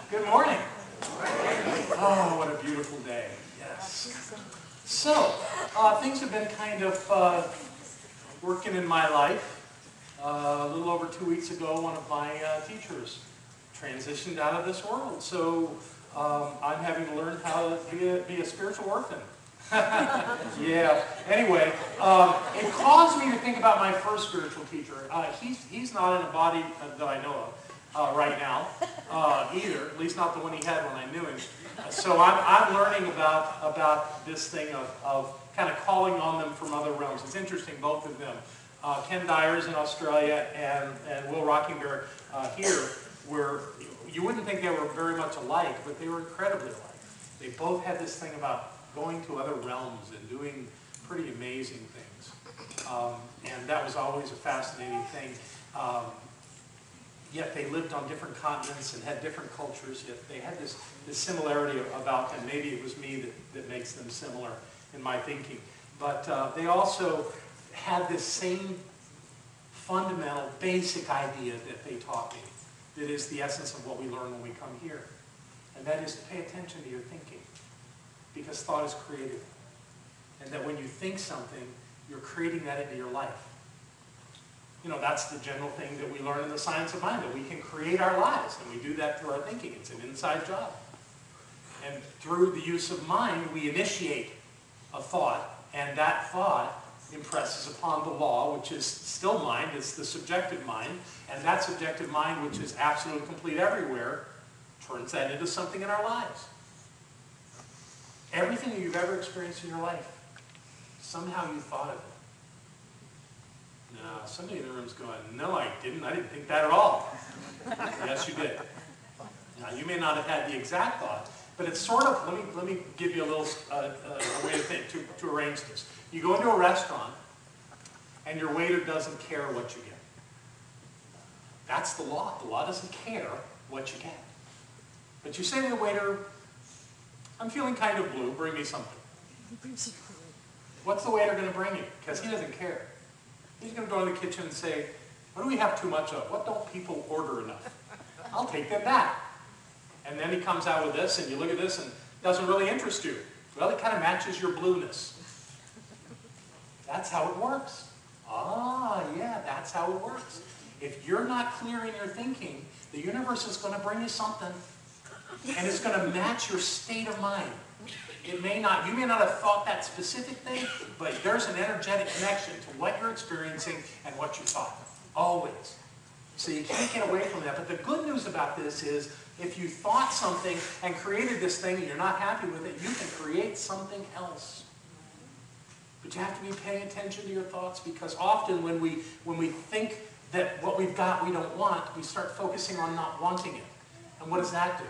Good morning. Oh, what a beautiful day. Yes. So, things have been kind of working in my life. A little over 2 weeks ago, one of my teachers transitioned out of this world. So, I'm having to learn how to be a spiritual orphan. Yeah. Anyway, it caused me to think about my first spiritual teacher. He's not in a body that I know of right now either. At least not the one he had when I knew him. So I'm learning about this thing of kind of calling on them from other realms. It's interesting, both of them. Ken Dyer's in Australia and Will Rockingberg here, where you wouldn't think they were very much alike, but they were incredibly alike. They both had this thing about going to other realms and doing pretty amazing things. And that was always a fascinating thing. Yet they lived on different continents and had different cultures, yet they had this similarity about them. Maybe it was me that makes them similar in my thinking. But they also had this same fundamental, basic idea that they taught me, that is the essence of what we learn when we come here. And that is to pay attention to your thinking, because thought is creative. And that when you think something, you're creating that into your life. You know, that's the general thing that we learn in the science of mind, that we can create our lives, and we do that through our thinking. It's an inside job. And through the use of mind, we initiate a thought, and that thought impresses upon the law, which is still mind. It's the subjective mind, and that subjective mind, which is absolute and complete everywhere, turns that into something in our lives. Everything that you've ever experienced in your life, somehow you thought of it. Now, somebody in the room's going, no, I didn't think that at all. Yes, you did. Now, you may not have had the exact thought, but it's sort of, let me give you a little a way to think, to arrange this. You go into a restaurant, and your waiter doesn't care what you get. That's the law. The law doesn't care what you get. But you say to the waiter, I'm feeling kind of blue, bring me something. What's the waiter going to bring you? Because he doesn't care. He's going to go in the kitchen and say, what do we have too much of? What don't people order enough? I'll take that. And then he comes out with this, and you look at this, and it doesn't really interest you. Well, it kind of matches your blueness. That's how it works. Ah, yeah, that's how it works. If you're not clear in your thinking, the universe is going to bring you something, and it's going to match your state of mind. It may not, you may not have thought that specific thing, but there's an energetic connection to what you're experiencing and what you thought. Always. So you can't get away from that. But the good news about this is, if you thought something and created this thing and you're not happy with it, you can create something else. But you have to be paying attention to your thoughts, because often when we think that what we've got we don't want, we start focusing on not wanting it. And what does that do?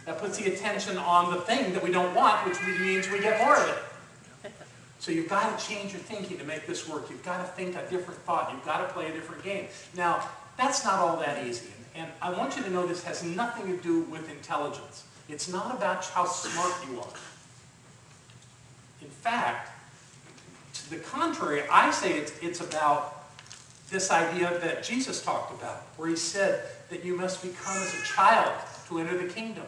That puts the attention on the thing that we don't want, which means we get more of it. So you've got to change your thinking to make this work. You've got to think a different thought. You've got to play a different game. Now, that's not all that easy. And I want you to know this has nothing to do with intelligence. It's not about how smart you are. In fact, to the contrary, I say it's about this idea that Jesus talked about, where he said that you must become as a child to enter the kingdom.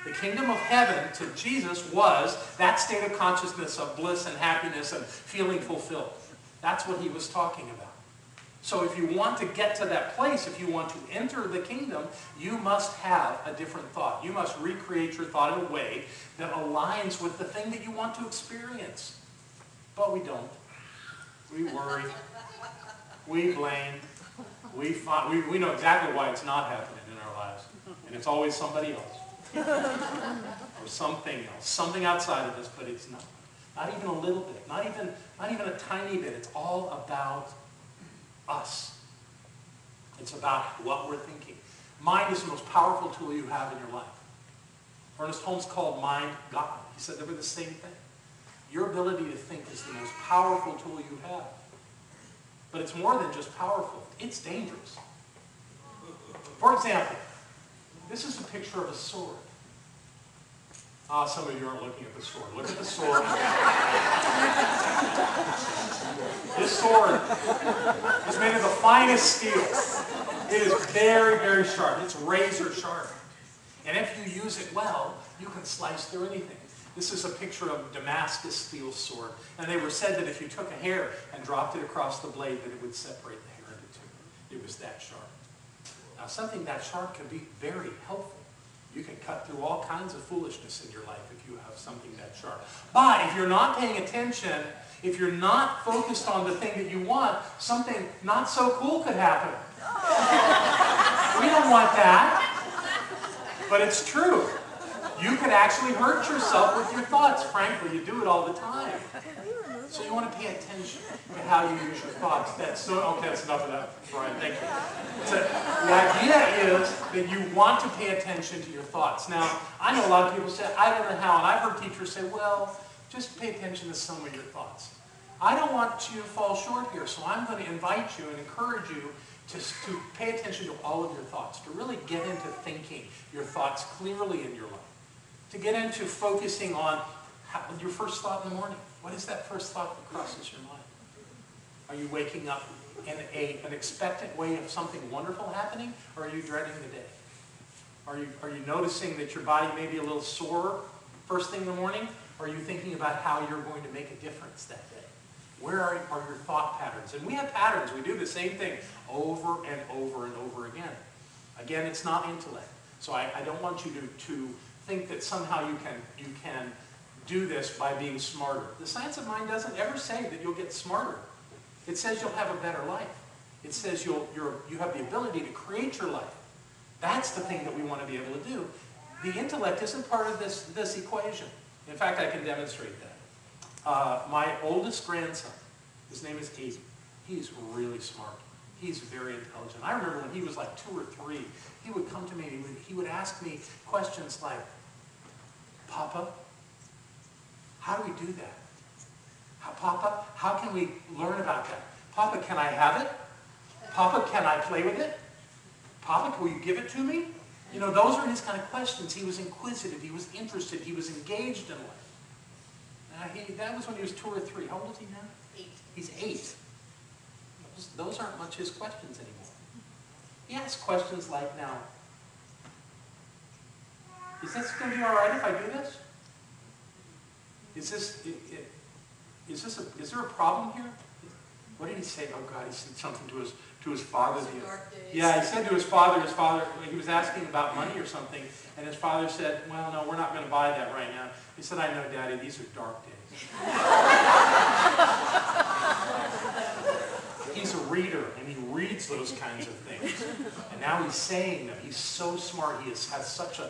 The kingdom of heaven to Jesus was that state of consciousness of bliss and happiness and feeling fulfilled. That's what he was talking about. So if you want to get to that place, if you want to enter the kingdom, you must have a different thought. You must recreate your thought in a way that aligns with the thing that you want to experience. But we don't. We worry. We blame. We know exactly why it's not happening in our lives. And it's always somebody else. Or something else. Something outside of us, but it's not. Not even a little bit. Not even a tiny bit. It's all about us. It's about what we're thinking. Mind is the most powerful tool you have in your life. Ernest Holmes called mind God. He said they were the same thing. Your ability to think is the most powerful tool you have. But it's more than just powerful. It's dangerous. For example, this is a picture of a sword. Some of you aren't looking at the sword. Look at the sword. This sword is made of the finest steel. It is very, very sharp. It's razor sharp. And if you use it well, you can slice through anything. This is a picture of Damascus steel sword. And they were said that if you took a hair and dropped it across the blade, that it would separate the hair into two. It was that sharp. Now, something that sharp can be very helpful. You can cut through all kinds of foolishness in your life if you have something that sharp. But if you're not paying attention, if you're not focused on the thing that you want, something not so cool could happen. We don't want that. But it's true. You could actually hurt yourself with your thoughts. Frankly, you do it all the time. So you want to pay attention to how you use your thoughts. Okay, that's enough of that, Brian. Thank you. So the idea is that you want to pay attention to your thoughts. Now, I know a lot of people say, I don't know how, and I've heard teachers say, well, just pay attention to some of your thoughts. I don't want you to fall short here, so I'm going to invite you and encourage you to pay attention to all of your thoughts, to really get into thinking your thoughts clearly in your life, to get into focusing on your first thought in the morning. What is that first thought that crosses your mind? Are you waking up in an expectant way of something wonderful happening, or are you dreading the day? Are you noticing that your body may be a little sore first thing in the morning? Or are you thinking about how you're going to make a difference that day? Where are your thought patterns? And we have patterns. We do the same thing over and over and over again. Again, it's not intellect. So I don't want you to think that somehow you can do this by being smarter. The science of mind doesn't ever say that you'll get smarter. It says you'll have a better life. It says you have the ability to create your life. That's the thing that we want to be able to do. The intellect isn't part of this equation. In fact, I can demonstrate that. My oldest grandson, his name is Abe. He's really smart. He's very intelligent. I remember when he was like 2 or 3, he would come to me and he would ask me questions like, Papa, how do we do that? Papa, how can we learn about that? Papa, can I have it? Papa, can I play with it? Papa, will you give it to me? You know, those are his kind of questions. He was inquisitive. He was interested. He was engaged in life. That was when he was 2 or 3. How old is he now? 8. He's 8. Those aren't much his questions anymore. He asks questions like, now, is this going to be all right if I do this? Is there a problem here? What did he say? Oh God, he said something to his father. Yeah, he said to his father, he was asking about money or something, and his father said, well, no, we're not going to buy that right now. He said, I know, Daddy, these are dark days. He's a reader, and he reads those kinds of things. And now he's saying them. He's so smart. He has such a,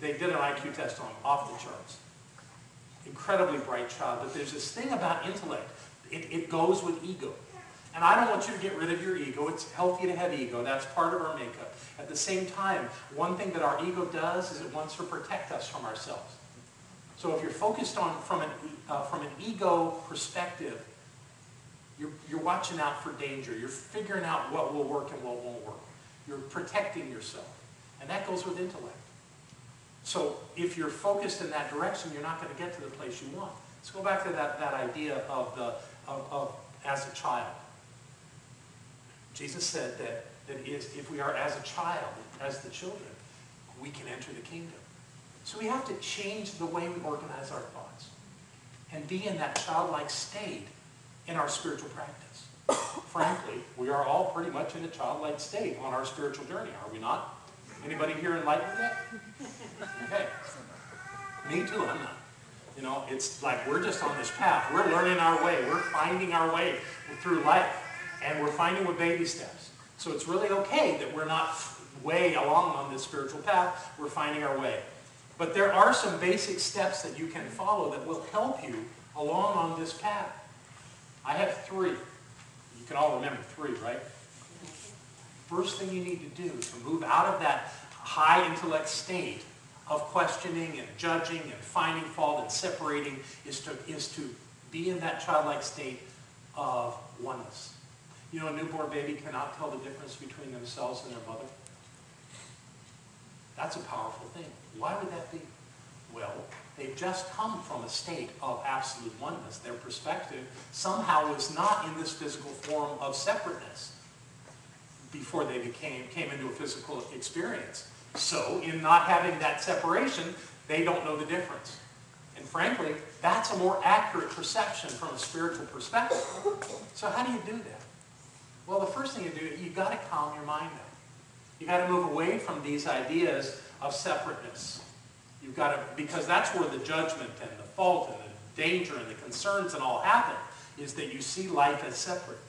they did an IQ test on him, off the charts. Incredibly bright child, but there's this thing about intellect. It goes with ego. And I don't want you to get rid of your ego. It's healthy to have ego. That's part of our makeup. At the same time, one thing that our ego does is it wants to protect us from ourselves. So if you're focused on from an ego perspective, you're watching out for danger. You're figuring out what will work and what won't work. You're protecting yourself. And that goes with intellect. So if you're focused in that direction, you're not going to get to the place you want. Let's go back to that idea of as a child. Jesus said that if we are as a child, as the children, we can enter the kingdom. So we have to change the way we organize our thoughts and be in that childlike state in our spiritual practice. Frankly, we are all pretty much in a childlike state on our spiritual journey, are we not? Anybody here enlightened yet? Okay. Me too, I'm not. You know, it's like we're just on this path. We're learning our way. We're finding our way through life. And we're finding with baby steps. So it's really okay that we're not way along on this spiritual path. We're finding our way. But there are some basic steps that you can follow that will help you along on this path. I have 3. You can all remember 3, right? First thing you need to do to move out of that high intellect state of questioning and judging and finding fault and separating is to be in that childlike state of oneness. You know, a newborn baby cannot tell the difference between themselves and their mother. That's a powerful thing. Why would that be? Well, they've just come from a state of absolute oneness. Their perspective somehow was not in this physical form of separateness before they came into a physical experience. So in not having that separation, they don't know the difference. And frankly, that's a more accurate perception from a spiritual perspective. So how do you do that? Well, the first thing you do, you've got to calm your mind down. You've got to move away from these ideas of separateness. You've got to, because that's where the judgment and the fault and the danger and the concerns and all happen, is that you see life as separate.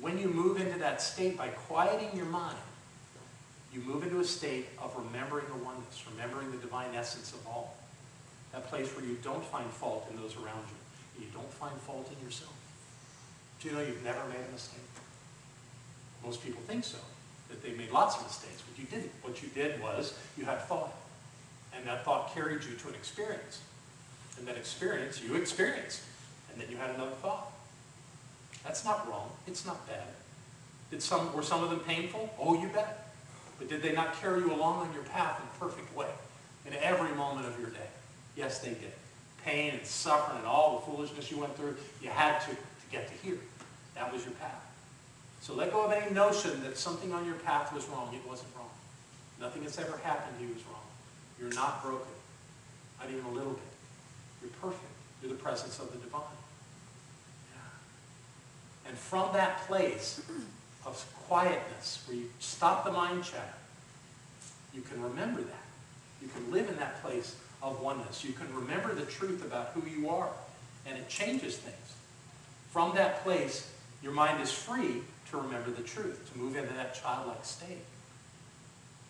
When you move into that state by quieting your mind, you move into a state of remembering the oneness, remembering the divine essence of all. That place where you don't find fault in those around you, and you don't find fault in yourself. Do you know you've never made a mistake? Most people think so, that they made lots of mistakes, but you didn't. What you did was you had thought, and that thought carried you to an experience. And that experience you experienced, and then you had another thought. That's not wrong. It's not bad. Were some of them painful? Oh, you bet. But did they not carry you along on your path in a perfect way in every moment of your day? Yes, they did. Pain and suffering and all the foolishness you went through, you had to get to here. That was your path. So let go of any notion that something on your path was wrong. It wasn't wrong. Nothing that's ever happened to you was wrong. You're not broken. Not even a little bit. You're perfect. You're the presence of the divine. Yeah. And from that place of quietness, where you stop the mind chatter, you can remember that. You can live in that place of oneness. You can remember the truth about who you are, and it changes things. From that place, your mind is free to remember the truth, to move into that childlike state,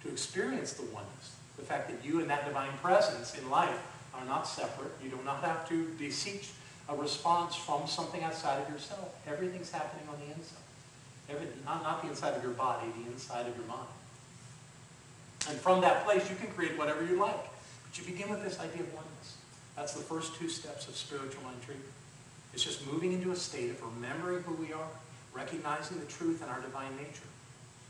to experience the oneness, the fact that you and that divine presence in life are not separate. You do not have to beseech a response from something outside of yourself. Everything's happening on the inside. Not the inside of your body, the inside of your mind. And from that place, you can create whatever you like. But you begin with this idea of oneness. That's the first two steps of spiritual mind treatment. It's just moving into a state of remembering who we are, recognizing the truth in our divine nature.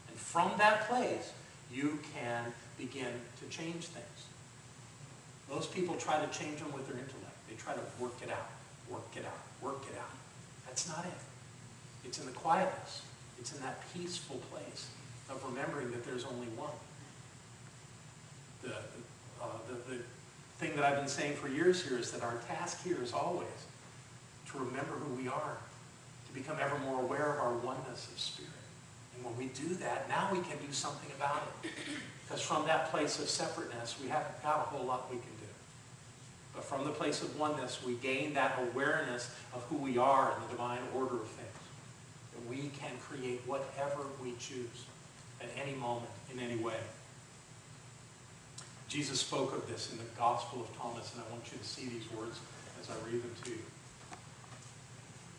And from that place, you can begin to change things. Most people try to change them with their intellect. They try to work it out, work it out, work it out. That's not it. It's in the quietness. It's in that peaceful place of remembering that there's only one. The thing that I've been saying for years here is that our task here is always to remember who we are, to become ever more aware of our oneness of spirit. And when we do that, now we can do something about it. Because from that place of separateness, we haven't got a whole lot we can do. But from the place of oneness, we gain that awareness of who we are in the divine order of things. And we can create whatever we choose at any moment, in any way. Jesus spoke of this in the Gospel of Thomas, and I want you to see these words as I read them to you.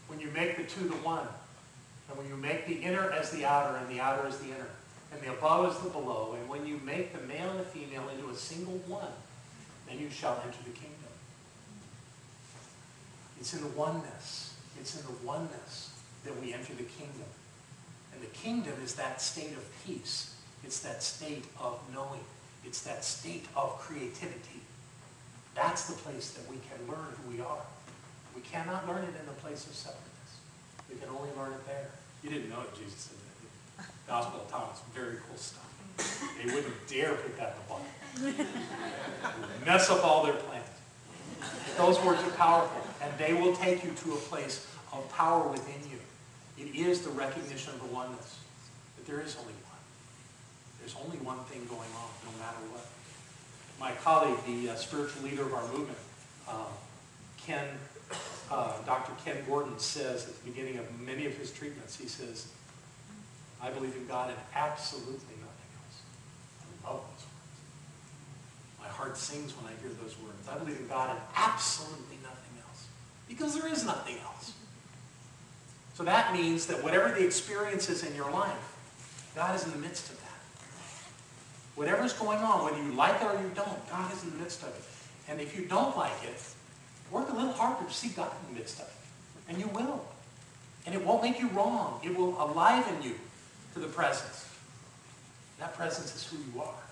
When you make the two the one, and when you make the inner as the outer, and the outer as the inner, and the above as the below, and when you make the male and the female into a single one, then you shall enter the kingdom. It's in the oneness. It's in the oneness that we enter the kingdom. And the kingdom is that state of peace. It's that state of knowing. It's that state of creativity. That's the place that we can learn who we are. We cannot learn it in the place of separateness. We can only learn it there. You didn't know it, Jesus said that. Gospel of Thomas, very cool stuff. They wouldn't dare put that in the Bible. Mess up all their plans. But those words are powerful, and they will take you to a place of power within you. It is the recognition of the oneness, that there is only one. There's only one thing going on, no matter what. My colleague, the spiritual leader of our movement, Dr. Ken Gordon, says at the beginning of many of his treatments, he says, I believe in God and absolutely nothing else. I love those words. My heart sings when I hear those words. I believe in God and absolutely nothing else. Because there is nothing else. So that means that whatever the experience is in your life, God is in the midst of that. Whatever's going on, whether you like it or you don't, God is in the midst of it. And if you don't like it, work a little harder to see God in the midst of it. And you will. And it won't make you wrong. It will aliven you to the presence. That presence is who you are.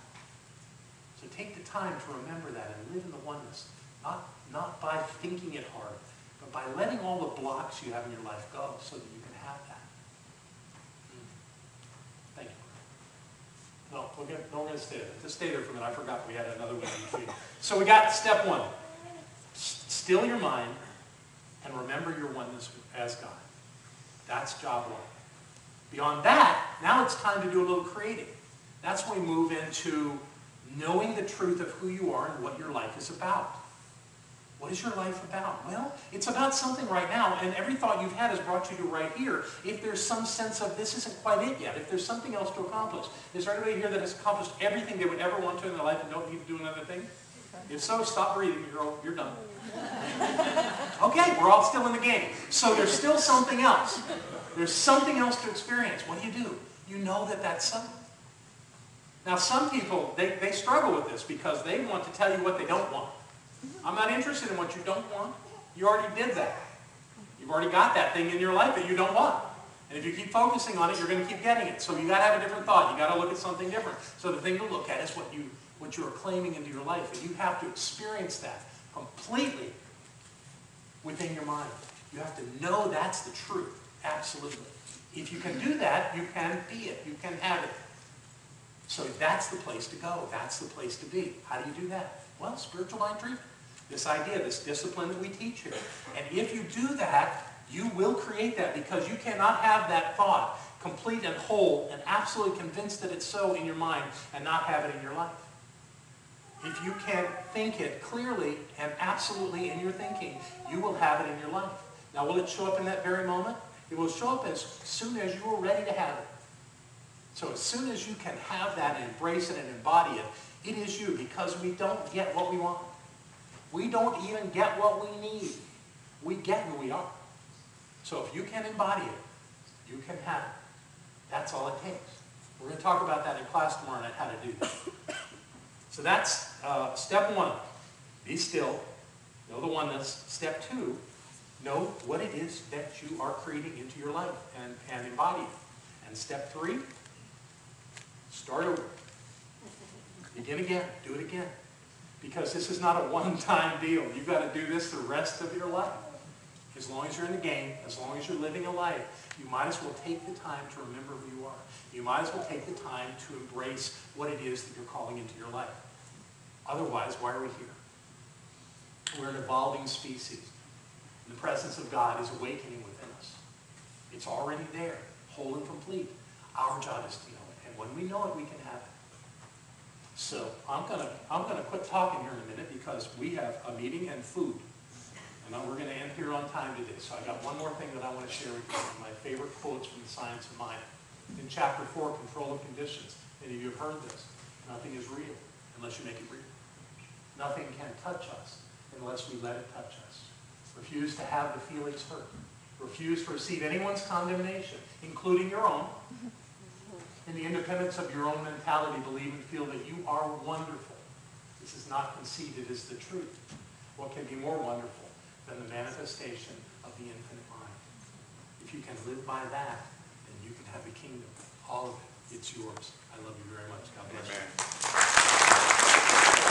So take the time to remember that and live in the oneness. Not by thinking it hard, but by letting all the blocks you have in your life go so that you can have that. Thank you. No. we're going to stay there. Just stay there for a minute. I forgot we had another one in between. So we got step one. Still your mind and remember your oneness as God. That's job one. Beyond that, now it's time to do a little creating. That's when we move into knowing the truth of who you are and what your life is about. What is your life about? Well, it's about something right now, and every thought you've had has brought you to right here. If there's some sense of this isn't quite it yet, if there's something else to accomplish, is there anybody here that has accomplished everything they would ever want to in their life and don't need to do another thing? If so, stop breathing, you're done. Okay, we're all still in the game. So there's still something else. There's something else to experience. What do? You know that that's something. Now some people, they struggle with this because they want to tell you what they don't want. I'm not interested in what you don't want. You already did that. You've already got that thing in your life that you don't want. And if you keep focusing on it, you're going to keep getting it. So you got to have a different thought. You got to look at something different. So the thing to look at is what you are claiming into your life. And you have to experience that completely within your mind. You have to know that's the truth. Absolutely. If you can do that, you can be it. You can have it. So that's the place to go. That's the place to be. How do you do that? Well, spiritual mind treatment. This idea, this discipline that we teach here. And if you do that, you will create that because you cannot have that thought complete and whole and absolutely convinced that it's so in your mind and not have it in your life. If you can think it clearly and absolutely in your thinking, you will have it in your life. Now, will it show up in that very moment? It will show up as soon as you are ready to have it. So as soon as you can have that and embrace it and embody it, it is you, because we don't get what we want. We don't even get what we need. We get who we are. So if you can embody it, you can have it. That's all it takes. We're going to talk about that in class tomorrow night, how to do that. So that's step one. Be still. Know the oneness. Step two, know what it is that you are creating into your life and embody it. And step three, start over. Begin again. Do it again. Because this is not a one-time deal. You've got to do this the rest of your life. As long as you're in the game, as long as you're living a life, you might as well take the time to remember who you are. You might as well take the time to embrace what it is that you're calling into your life. Otherwise, why are we here? We're an evolving species. And the presence of God is awakening within us. It's already there, whole and complete. Our job is to know it. And when we know it, we can have it. So I'm gonna quit talking here in a minute because we have a meeting and food. And we're going to end here on time today. So I got one more thing that I want to share with you. One of my favorite quotes from the Science of Mind. In chapter 4, Control of Conditions. Many of you have heard this. Nothing is real unless you make it real. Nothing can touch us unless we let it touch us. Refuse to have the feelings hurt. Refuse to receive anyone's condemnation, including your own. In the independence of your own mentality, believe and feel that you are wonderful. This is not conceited as the truth. What can be more wonderful than the manifestation of the infinite mind? If you can live by that, then you can have a kingdom. All of it. It's yours. I love you very much. God bless you.